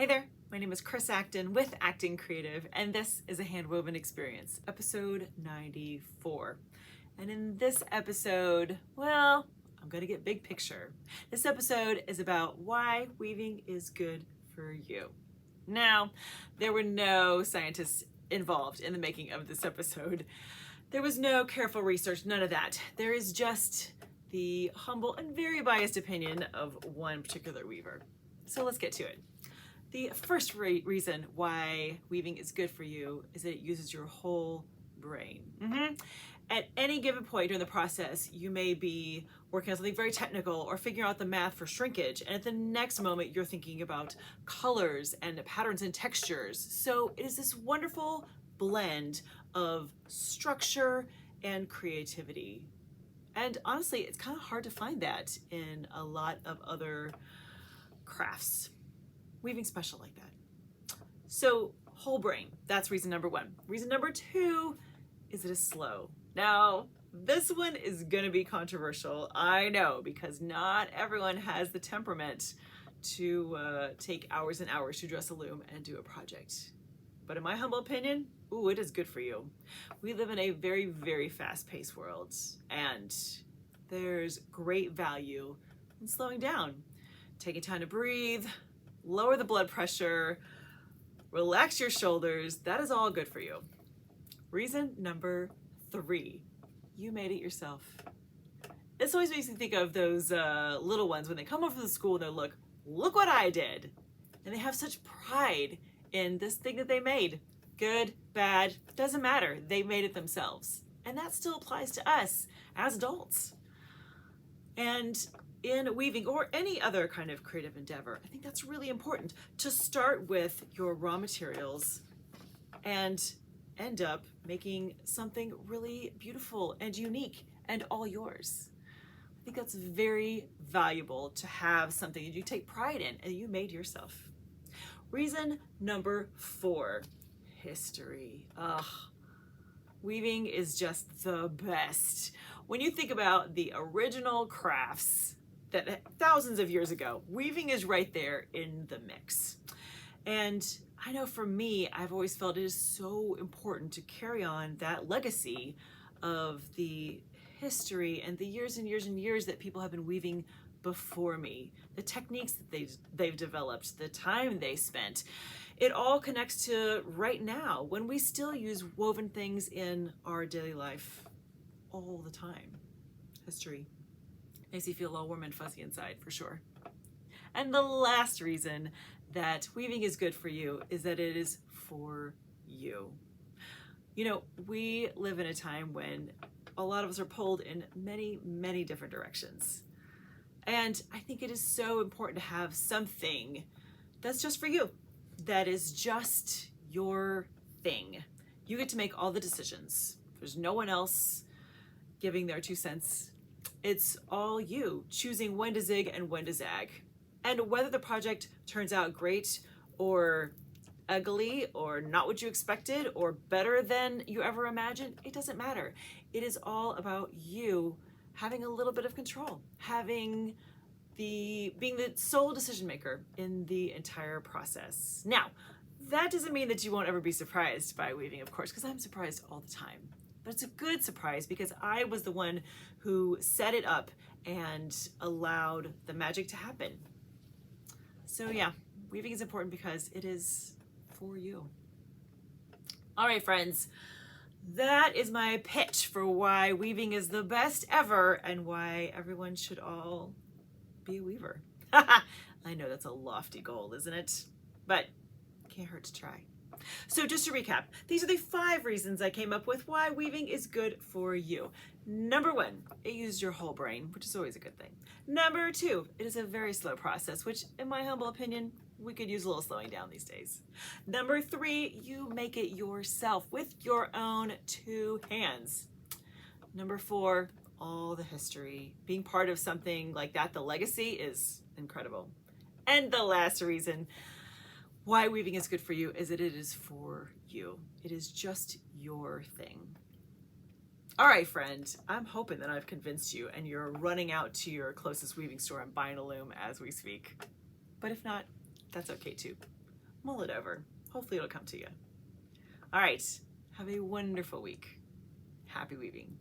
Hey there, my name is Chris Acton with Acting Creative, and this is a Handwoven Experience, episode 94. And in this episode, well, I'm going to get big picture. This episode is about why weaving is good for you. Now, there were no scientists involved in the making of this episode. There was no careful research, none of that. There is just the humble and very biased opinion of one particular weaver. So let's get to it. The first reason why weaving is good for you is that it uses your whole brain. At any given point during the process, you may be working on something very technical or figuring out the math for shrinkage, and at the next moment, you're thinking about colors and patterns and textures. So it is this wonderful blend of structure and creativity. And honestly, it's kind of hard to find that in a lot of other crafts. Weaving special like that. So whole brain, that's reason number one. Reason number two is it is slow. Now, this one is gonna be controversial, I know, because not everyone has the temperament to take hours and hours to dress a loom and do a project. But in my humble opinion, ooh, it is good for you. We live in a very, very fast-paced world, and there's great value in slowing down, taking time to breathe, lower the blood pressure, relax your shoulders. That is all good for you. Reason number three, you made it yourself. This always makes me think of those little ones when they come over to the school and they look what I did. And they have such pride in this thing that they made. Good, bad, doesn't matter. They made it themselves. And that still applies to us as adults. And in weaving or any other kind of creative endeavor, I think that's really important to start with your raw materials and end up making something really beautiful and unique and all yours. I think that's very valuable to have something that you take pride in and you made yourself. Reason number four, history. Weaving is just the best. When you think about the original crafts that thousands of years ago, weaving is right there in the mix. And I know for me, I've always felt it is so important to carry on that legacy of the history and the years and years and years that people have been weaving before me, the techniques that they've developed, the time they spent. It all connects to right now when we still use woven things in our daily life all the time. History makes you feel all warm and fuzzy inside, for sure. And the last reason that weaving is good for you is that it is for you. You know, we live in a time when a lot of us are pulled in many, many different directions. And I think it is so important to have something that's just for you, that is just your thing. You get to make all the decisions. There's no one else giving their 2 cents. It's all you choosing when to zig and when to zag. And whether the project turns out great or ugly or not what you expected or better than you ever imagined, it doesn't matter. It is all about you having a little bit of control, being the sole decision maker in the entire process. Now, that doesn't mean that you won't ever be surprised by weaving, of course, because I'm surprised all the time. But it's a good surprise because I was the one who set it up and allowed the magic to happen. So yeah, weaving is important because it is for you. All right, friends, that is my pitch for why weaving is the best ever and why everyone should all be a weaver. I know that's a lofty goal, isn't it? But can't hurt to try. So just to recap, these are the 5 reasons I came up with why weaving is good for you. Number 1, it uses your whole brain, which is always a good thing. Number 2, it is a very slow process, which in my humble opinion, we could use a little slowing down these days. Number 3, you make it yourself with your own 2 hands. Number 4, all the history. Being part of something like that, the legacy, is incredible. And the last reason why weaving is good for you is that it is for you. It is just your thing. All right, friend, I'm hoping that I've convinced you and you're running out to your closest weaving store and buying a loom as we speak. But if not, that's okay too. mull it over. Hopefully it'll come to you. All right, have a wonderful week. Happy weaving.